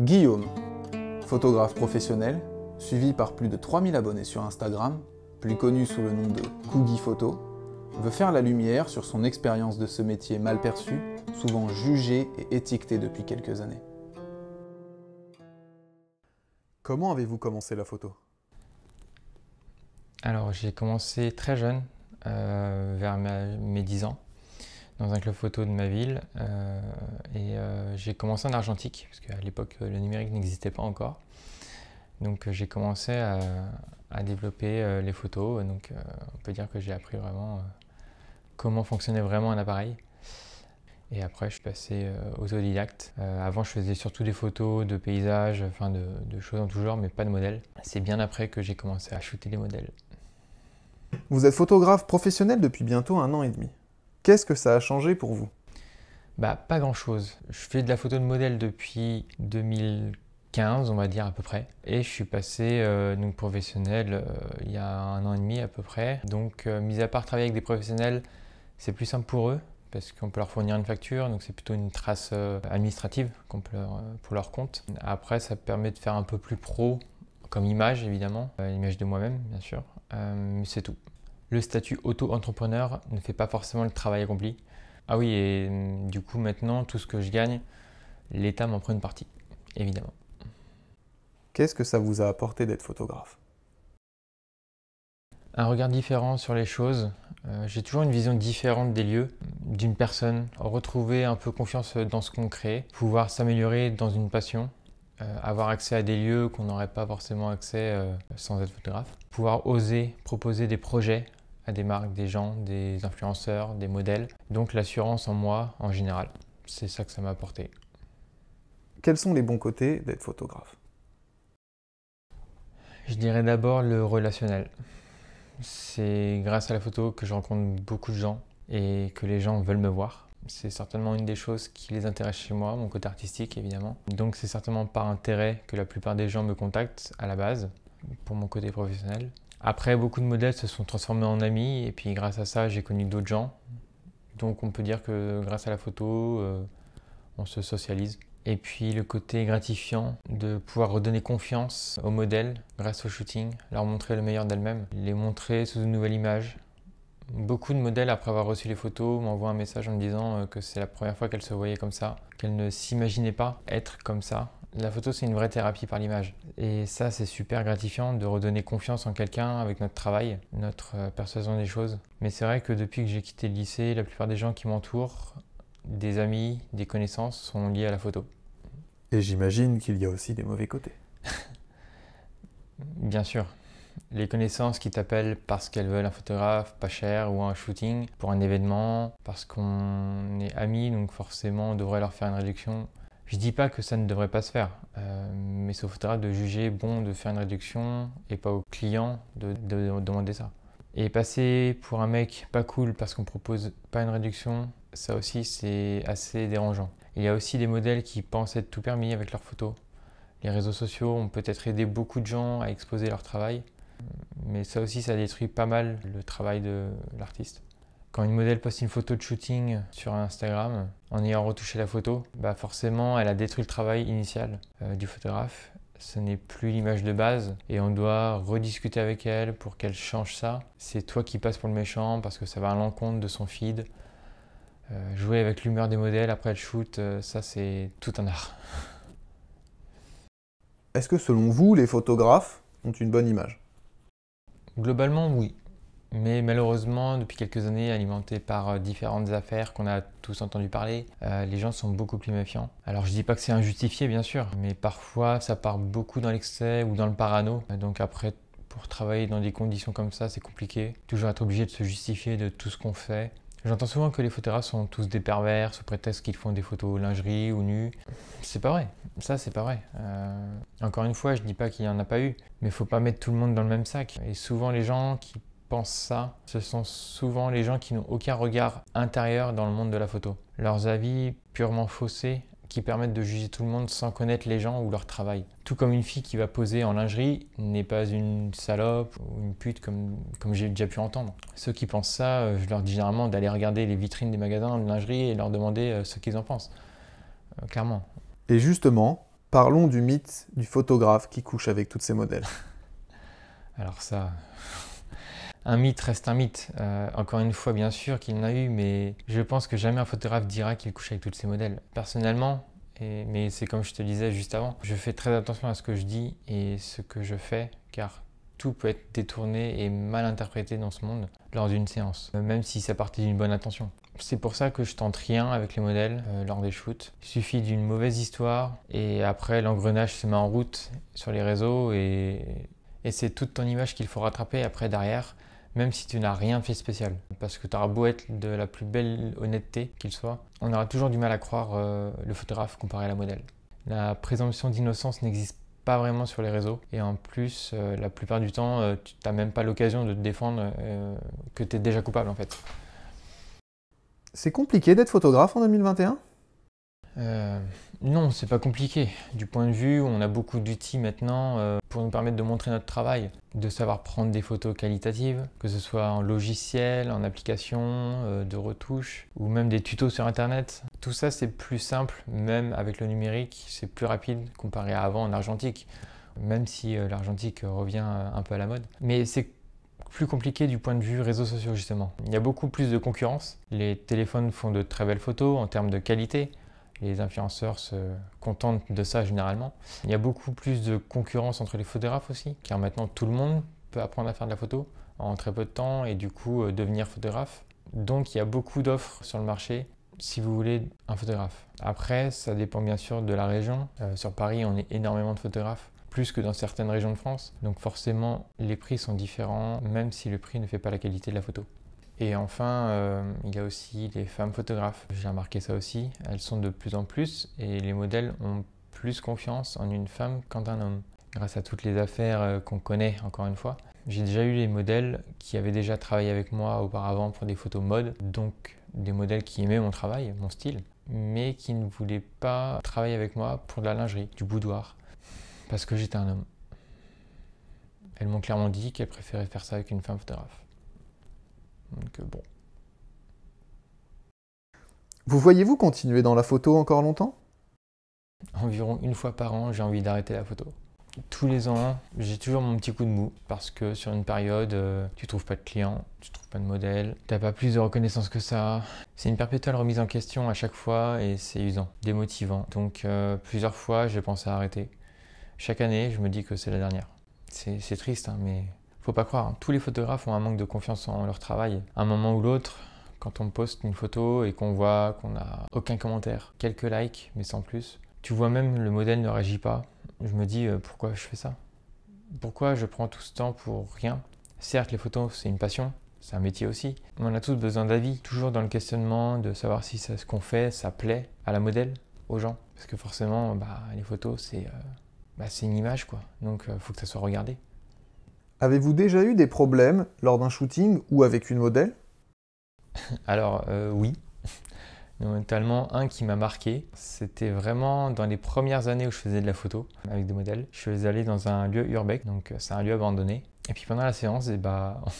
Guillaume, photographe professionnel, suivi par plus de 3000 abonnés sur Instagram, plus connu sous le nom de Kougi Photo, veut faire la lumière sur son expérience de ce métier mal perçu, souvent jugé et étiqueté depuis quelques années. Comment avez-vous commencé la photo? Alors j'ai commencé très jeune, vers mes 10 ans, dans un club photo de ma ville. J'ai commencé en argentique, parce qu'à l'époque le numérique n'existait pas encore. Donc j'ai commencé à développer les photos. Donc on peut dire que j'ai appris vraiment comment fonctionnait vraiment un appareil. Et après, je suis passé autodidacte. Avant, je faisais surtout des photos de paysages, enfin de choses en tout genre, mais pas de modèles. C'est bien après que j'ai commencé à shooter des modèles. Vous êtes photographe professionnel depuis bientôt 1 an et demi. Qu'est-ce que ça a changé pour vous? Pas grand-chose. Je fais de la photo de modèle depuis 2015, on va dire à peu près. Et je suis passé donc professionnel il y a 1 an et demi à peu près. Donc, mis à part travailler avec des professionnels, c'est plus simple pour eux, parce qu'on peut leur fournir une facture, donc c'est plutôt une trace administrative qu'on peut pour leur compte. Après, ça permet de faire un peu plus pro, comme image évidemment, l'image de moi-même bien sûr, mais c'est tout. Le statut auto-entrepreneur ne fait pas forcément le travail accompli. Ah oui, et du coup maintenant, tout ce que je gagne, l'État m'en prend une partie, évidemment. Qu'est-ce que ça vous a apporté d'être photographe? Un regard différent sur les choses. J'ai toujours une vision différente des lieux, d'une personne. Retrouver un peu confiance dans ce qu'on crée, pouvoir s'améliorer dans une passion, avoir accès à des lieux qu'on n'aurait pas forcément accès sans être photographe. Pouvoir oser proposer des projets à des marques, des gens, des influenceurs, des modèles. Donc l'assurance en moi en général. C'est ça que ça m'a apporté. Quels sont les bons côtés d'être photographe? Je dirais d'abord le relationnel. C'est grâce à la photo que je rencontre beaucoup de gens et que les gens veulent me voir. C'est certainement une des choses qui les intéresse chez moi, mon côté artistique évidemment. Donc c'est certainement par intérêt que la plupart des gens me contactent à la base, pour mon côté professionnel. Après, beaucoup de modèles se sont transformés en amis et puis grâce à ça, j'ai connu d'autres gens. Donc on peut dire que grâce à la photo, on se socialise. Et puis le côté gratifiant de pouvoir redonner confiance aux modèles grâce au shooting, leur montrer le meilleur d'elles-mêmes, les montrer sous une nouvelle image. Beaucoup de modèles, après avoir reçu les photos, m'envoient un message en me disant que c'est la première fois qu'elles se voyaient comme ça, qu'elles ne s'imaginaient pas être comme ça. La photo, c'est une vraie thérapie par l'image. Et ça, c'est super gratifiant de redonner confiance en quelqu'un avec notre travail, notre perception des choses. Mais c'est vrai que depuis que j'ai quitté le lycée, la plupart des gens qui m'entourent, des amis, des connaissances, sont liés à la photo. Et j'imagine qu'il y a aussi des mauvais côtés. Bien sûr. Les connaissances qui t'appellent parce qu'elles veulent un photographe pas cher ou un shooting pour un événement, parce qu'on est amis, donc forcément on devrait leur faire une réduction. Je dis pas que ça ne devrait pas se faire, mais c'est au photographe de juger bon de faire une réduction et pas au client de demander ça. Et passer pour un mec pas cool parce qu'on propose pas une réduction, ça aussi c'est assez dérangeant. Il y a aussi des modèles qui pensent être tout permis avec leurs photos. Les réseaux sociaux ont peut-être aidé beaucoup de gens à exposer leur travail, mais ça aussi, ça détruit pas mal le travail de l'artiste. Quand une modèle poste une photo de shooting sur Instagram, en ayant retouché la photo, forcément, elle a détruit le travail initial du photographe. Ce n'est plus l'image de base et on doit rediscuter avec elle pour qu'elle change ça. C'est toi qui passes pour le méchant parce que ça va à l'encontre de son feed. Jouer avec l'humeur des modèles après le shoot, ça c'est tout un art. Est-ce que selon vous, les photographes ont une bonne image? Globalement, oui. Mais malheureusement, depuis quelques années, alimenté par différentes affaires qu'on a tous entendu parler, les gens sont beaucoup plus méfiants. Alors je dis pas que c'est injustifié, bien sûr, mais parfois ça part beaucoup dans l'excès ou dans le parano. Donc après, pour travailler dans des conditions comme ça, c'est compliqué. Toujours être obligé de se justifier de tout ce qu'on fait. J'entends souvent que les photographes sont tous des pervers sous prétexte qu'ils font des photos lingerie ou nus. C'est pas vrai, ça c'est pas vrai. Encore une fois, je dis pas qu'il y en a pas eu, mais faut pas mettre tout le monde dans le même sac. Et souvent les gens qui pensent ça, ce sont souvent les gens qui n'ont aucun regard intérieur dans le monde de la photo. Leurs avis purement faussés qui permettent de juger tout le monde sans connaître les gens ou leur travail. Tout comme une fille qui va poser en lingerie n'est pas une salope ou une pute comme j'ai déjà pu entendre. Ceux qui pensent ça, je leur dis généralement d'aller regarder les vitrines des magasins de lingerie et leur demander ce qu'ils en pensent. Clairement. Et justement, Parlons du mythe du photographe qui couche avec toutes ses modèles. Alors ça, un mythe reste un mythe. Encore une fois, bien sûr qu'il y en a eu, mais je pense que jamais un photographe dira qu'il couche avec toutes ses modèles. Personnellement, mais c'est comme je te disais juste avant, je fais très attention à ce que je dis et ce que je fais, car tout peut être détourné et mal interprété dans ce monde lors d'une séance, même si ça partait d'une bonne intention. C'est pour ça que je tente rien avec les modèles lors des shoots. Il suffit d'une mauvaise histoire et après l'engrenage se met en route sur les réseaux et c'est toute ton image qu'il faut rattraper après derrière, même si tu n'as rien fait spécial. Parce que tu auras beau être de la plus belle honnêteté qu'il soit, on aura toujours du mal à croire le photographe comparé à la modèle. La présomption d'innocence n'existe pas vraiment sur les réseaux et en plus, la plupart du temps, tu n'as même pas l'occasion de te défendre que tu es déjà coupable en fait. C'est compliqué d'être photographe en 2021 ? Non, c'est pas compliqué. Du point de vue où on a beaucoup d'outils maintenant pour nous permettre de montrer notre travail, de savoir prendre des photos qualitatives, que ce soit en logiciel, en application, de retouche, ou même des tutos sur internet. Tout ça c'est plus simple, même avec le numérique, c'est plus rapide comparé à avant en argentique, même si l'argentique revient un peu à la mode. Mais c'est plus compliqué du point de vue réseaux sociaux justement. Il y a beaucoup plus de concurrence. Les téléphones font de très belles photos en termes de qualité. Les influenceurs se contentent de ça généralement. Il y a beaucoup plus de concurrence entre les photographes aussi, car maintenant tout le monde peut apprendre à faire de la photo en très peu de temps et du coup devenir photographe. Donc il y a beaucoup d'offres sur le marché si vous voulez un photographe. Après, ça dépend bien sûr de la région. Sur Paris, on est énormément de photographes, plus que dans certaines régions de France. Donc forcément, les prix sont différents, même si le prix ne fait pas la qualité de la photo. Et enfin, il y a aussi les femmes photographes. J'ai remarqué ça aussi. Elles sont de plus en plus et les modèles ont plus confiance en une femme qu'en un homme. Grâce à toutes les affaires qu'on connaît, encore une fois. J'ai déjà eu des modèles qui avaient déjà travaillé avec moi auparavant pour des photos mode, donc des modèles qui aimaient mon travail, mon style, mais qui ne voulaient pas travailler avec moi pour de la lingerie, du boudoir, parce que j'étais un homme. Elles m'ont clairement dit qu'elles préféraient faire ça avec une femme photographe. Donc bon. Vous voyez-vous continuer dans la photo encore longtemps ? Environ une fois par an, j'ai envie d'arrêter la photo. Tous les ans, j'ai toujours mon petit coup de mou parce que sur une période, tu trouves pas de clients, tu trouves pas de modèle, t'as pas plus de reconnaissance que ça. C'est une perpétuelle remise en question à chaque fois et c'est usant, démotivant. Donc plusieurs fois, j'ai pensé à arrêter. Chaque année, je me dis que c'est la dernière. C'est triste, hein, mais faut pas croire. Tous les photographes ont un manque de confiance en leur travail. À un moment ou l'autre, quand on poste une photo et qu'on voit qu'on n'a aucun commentaire, quelques likes, mais sans plus, tu vois même le modèle ne réagit pas. Je me dis pourquoi je fais ça ? Pourquoi je prends tout ce temps pour rien ? Certes, les photos, c'est une passion, c'est un métier aussi. Mais on a tous besoin d'avis, toujours dans le questionnement de savoir si ce qu'on fait, ça plaît à la modèle, aux gens. Parce que forcément, les photos, c'est une image, quoi. Donc, faut que ça soit regardé. Avez-vous déjà eu des problèmes lors d'un shooting ou avec une modèle ? Alors, oui. Notamment un qui m'a marqué, c'était vraiment dans les premières années où je faisais de la photo avec des modèles. Je suis allé dans un lieu urbex, donc c'est un lieu abandonné. Et puis pendant la séance,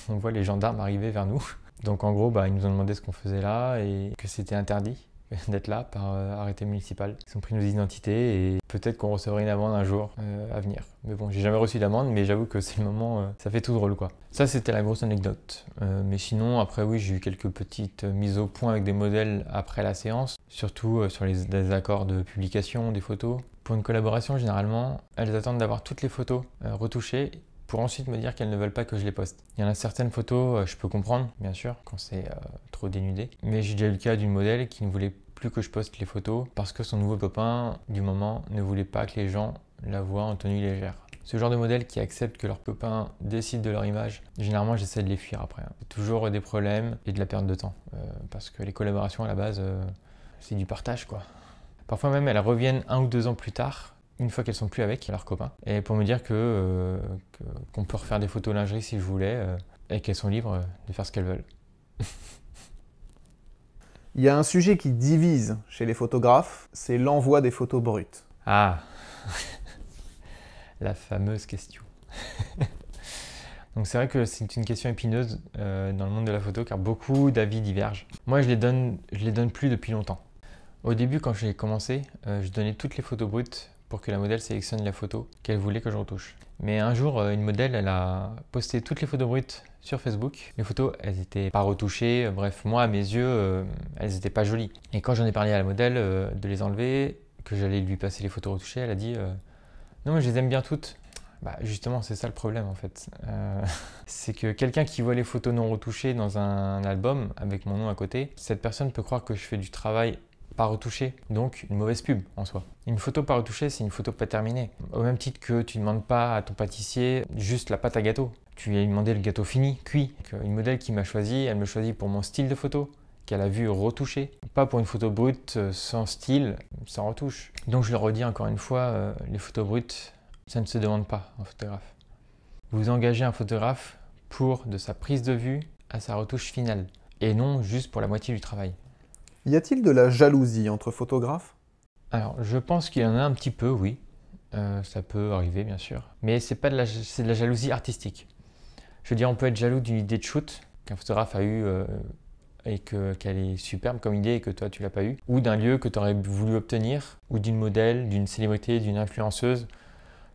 on voit les gendarmes arriver vers nous. Donc en gros, ils nous ont demandé ce qu'on faisait là et que c'était interdit d'être là par arrêté municipal. Ils ont pris nos identités et peut-être qu'on recevrait une amende un jour à venir. Mais bon, j'ai jamais reçu d'amende, mais j'avoue que c'est le moment, ça fait tout drôle quoi. Ça c'était la grosse anecdote. Mais sinon, après oui, j'ai eu quelques petites mises au point avec des modèles après la séance, surtout sur les accords de publication des photos. Pour une collaboration, généralement, elles attendent d'avoir toutes les photos retouchées pour ensuite me dire qu'elles ne veulent pas que je les poste. Il y en a certaines photos, je peux comprendre, bien sûr, quand c'est trop dénudé. Mais j'ai déjà eu le cas d'une modèle qui ne voulait plus que je poste les photos parce que son nouveau copain, du moment, ne voulait pas que les gens la voient en tenue légère. Ce genre de modèles qui acceptent que leurs copains décident de leur image, généralement j'essaie de les fuir après. C'est toujours des problèmes et de la perte de temps. Parce que les collaborations à la base, c'est du partage quoi. Parfois même elles reviennent 1 ou 2 ans plus tard, une fois qu'elles sont plus avec leurs copains, et pour me dire qu'on peut refaire des photos lingerie si je voulais, et qu'elles sont libres de faire ce qu'elles veulent. Il y a un sujet qui divise chez les photographes, c'est l'envoi des photos brutes. Ah, la fameuse question. Donc c'est vrai que c'est une question épineuse dans le monde de la photo, car beaucoup d'avis divergent. Moi je les donne plus depuis longtemps. Au début, quand j'ai commencé, je donnais toutes les photos brutes pour que la modèle sélectionne la photo qu'elle voulait que je retouche. Mais un jour, une modèle, elle a posté toutes les photos brutes sur Facebook. Les photos, elles n'étaient pas retouchées. Bref, moi, à mes yeux, elles n'étaient pas jolies. Et quand j'en ai parlé à la modèle de les enlever, que j'allais lui passer les photos retouchées, elle a dit non, mais je les aime bien toutes. Bah, justement, c'est ça le problème en fait. C'est que quelqu'un qui voit les photos non retouchées dans un album avec mon nom à côté, cette personne peut croire que je fais du travail pas retouché, donc une mauvaise pub en soi. Une photo pas retouchée, c'est une photo pas terminée. Au même titre que tu ne demandes pas à ton pâtissier juste la pâte à gâteau. Tu lui as demandé le gâteau fini, cuit. Une modèle qui m'a choisi, elle me choisit pour mon style de photo, qu'elle a vu retouché. Pas pour une photo brute, sans style, sans retouche. Donc je le redis encore une fois, les photos brutes, ça ne se demande pas en photographe. Vous engagez un photographe pour de sa prise de vue à sa retouche finale, et non juste pour la moitié du travail. Y a-t-il de la jalousie entre photographes? Alors, je pense qu'il y en a un petit peu, oui. Ça peut arriver, bien sûr. Mais c'est de la jalousie artistique. Je veux dire, on peut être jaloux d'une idée de shoot qu'un photographe a eue et qu'elle est superbe comme idée et que toi, tu l'as pas eue. Ou d'un lieu que tu aurais voulu obtenir, ou d'une modèle, d'une célébrité, d'une influenceuse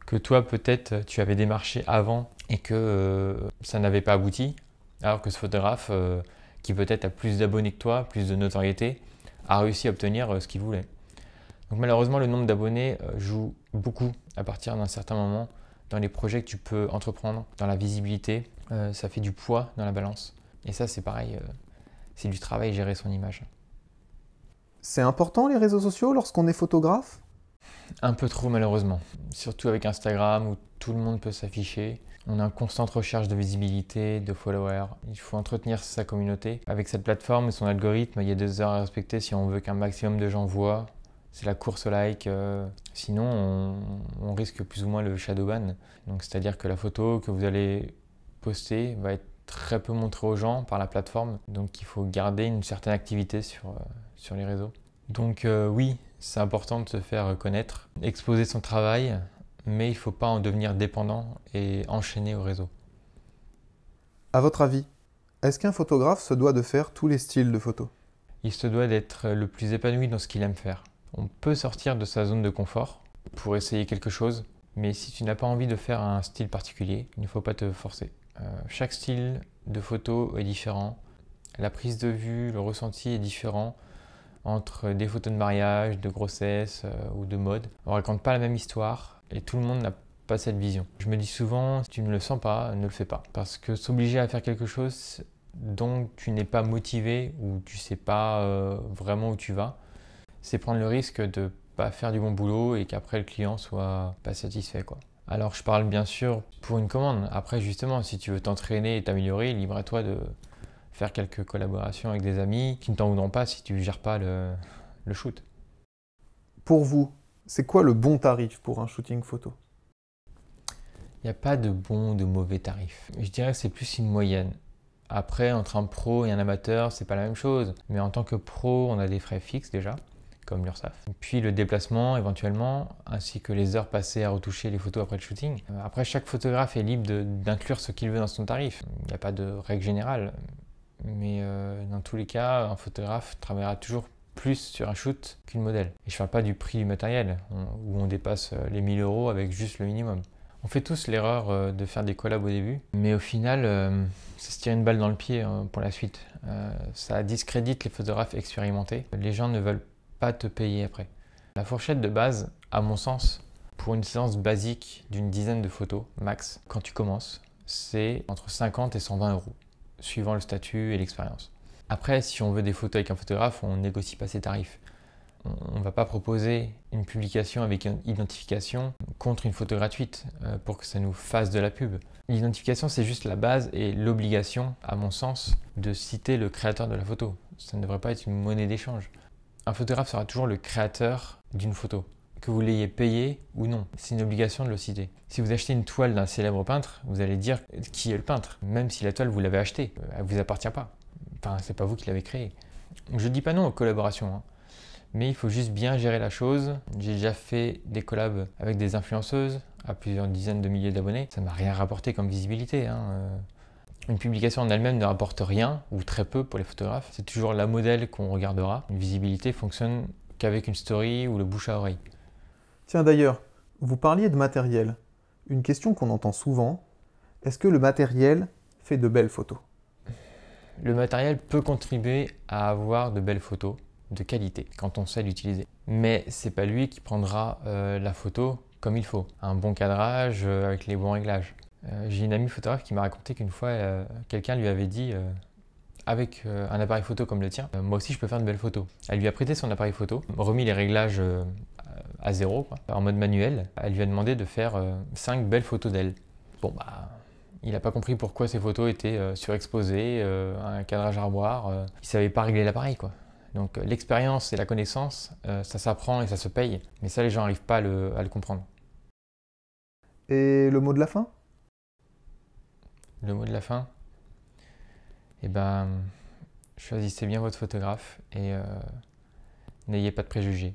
que toi, peut-être, tu avais démarché avant et que ça n'avait pas abouti. Alors que ce photographe, qui peut-être a plus d'abonnés que toi, plus de notoriété, a réussi à obtenir ce qu'il voulait. Donc malheureusement, le nombre d'abonnés joue beaucoup à partir d'un certain moment dans les projets que tu peux entreprendre, dans la visibilité. Ça fait du poids dans la balance. Et ça, c'est pareil, c'est du travail, gérer son image. C'est important les réseaux sociaux lorsqu'on est photographe? Un peu trop malheureusement, surtout avec Instagram où tout le monde peut s'afficher. On a une constante recherche de visibilité, de followers. Il faut entretenir sa communauté. Avec cette plateforme et son algorithme, il y a des heures à respecter si on veut qu'un maximum de gens voient. C'est la course au like. Sinon, on risque plus ou moins le shadow ban. Donc, c'est-à-dire que la photo que vous allez poster va être très peu montrée aux gens par la plateforme. Donc, il faut garder une certaine activité sur les réseaux. Donc, oui, c'est important de se faire connaître, exposer son travail, mais il ne faut pas en devenir dépendant et enchaîner au réseau. À votre avis, est-ce qu'un photographe se doit de faire tous les styles de photos? Il se doit d'être le plus épanoui dans ce qu'il aime faire. On peut sortir de sa zone de confort pour essayer quelque chose, mais si tu n'as pas envie de faire un style particulier, il ne faut pas te forcer. Chaque style de photo est différent. La prise de vue, le ressenti est différent entre des photos de mariage, de grossesse ou de mode. On ne raconte pas la même histoire et tout le monde n'a pas cette vision. Je me dis souvent, si tu ne le sens pas, ne le fais pas. Parce que s'obliger à faire quelque chose dont tu n'es pas motivé ou tu ne sais pas vraiment où tu vas, c'est prendre le risque de ne pas faire du bon boulot et qu'après le client soit pas satisfait, quoi. Alors je parle bien sûr pour une commande. Après justement, si tu veux t'entraîner et t'améliorer, libre à toi de faire quelques collaborations avec des amis qui ne t'en voudront pas si tu ne gères pas le shoot. Pour vous, c'est quoi le bon tarif pour un shooting photo? Il n'y a pas de bon ou de mauvais tarif. Je dirais que c'est plus une moyenne. Après, entre un pro et un amateur, c'est pas la même chose. Mais en tant que pro, on a des frais fixes déjà, comme l'URSSAF. Puis le déplacement éventuellement, ainsi que les heures passées à retoucher les photos après le shooting. Après, chaque photographe est libre d'inclure ce qu'il veut dans son tarif. Il n'y a pas de règle générale. Mais dans tous les cas, un photographe travaillera toujours plus sur un shoot qu'une modèle. Et je ne parle pas du prix du matériel, où on dépasse les 1000 € avec juste le minimum. On fait tous l'erreur de faire des collabs au début, mais au final, ça se tire une balle dans le pied pour la suite. Ça discrédite les photographes expérimentés. Les gens ne veulent pas te payer après. La fourchette de base, à mon sens, pour une séance basique d'une dizaine de photos, max, quand tu commences, c'est entre 50 et 120 €. Suivant le statut et l'expérience. Après, si on veut des photos avec un photographe, on négocie pas ses tarifs. On ne va pas proposer une publication avec une identification contre une photo gratuite pour que ça nous fasse de la pub. L'identification, c'est juste la base et l'obligation, à mon sens, de citer le créateur de la photo. Ça ne devrait pas être une monnaie d'échange. Un photographe sera toujours le créateur d'une photo. Que vous l'ayez payé ou non, c'est une obligation de le citer. Si vous achetez une toile d'un célèbre peintre, vous allez dire qui est le peintre, même si la toile vous l'avez achetée, elle ne vous appartient pas. Enfin, c'est pas vous qui l'avez créée. Je dis pas non aux collaborations, hein, mais il faut juste bien gérer la chose. J'ai déjà fait des collabs avec des influenceuses à plusieurs dizaines de milliers d'abonnés. Ça m'a rien rapporté comme visibilité, hein. Une publication en elle-même ne rapporte rien ou très peu pour les photographes. C'est toujours la modèle qu'on regardera. Une visibilité fonctionne qu'avec une story ou le bouche à oreille. Tiens d'ailleurs, Vous parliez de matériel. Une question qu'on entend souvent, est-ce que le matériel fait de belles photos? Le matériel peut contribuer à avoir de belles photos de qualité quand on sait l'utiliser. Mais c'est pas lui qui prendra la photo comme il faut. Un bon cadrage avec les bons réglages. J'ai une amie photographe qui m'a raconté qu'une fois, quelqu'un lui avait dit avec un appareil photo comme le tien, moi aussi je peux faire de belles photos. Elle lui a prêté son appareil photo, remis les réglages à zéro, quoi, en mode manuel. Elle lui a demandé de faire 5 belles photos d'elle. Bon bah, il n'a pas compris pourquoi ces photos étaient surexposées, un cadrage à revoir. Il ne savait pas régler l'appareil, quoi. Donc l'expérience et la connaissance, ça s'apprend et ça se paye. Mais ça, les gens n'arrivent pas à le comprendre. Et le mot de la fin? Le mot de la fin, eh ben, choisissez bien votre photographe et n'ayez pas de préjugés.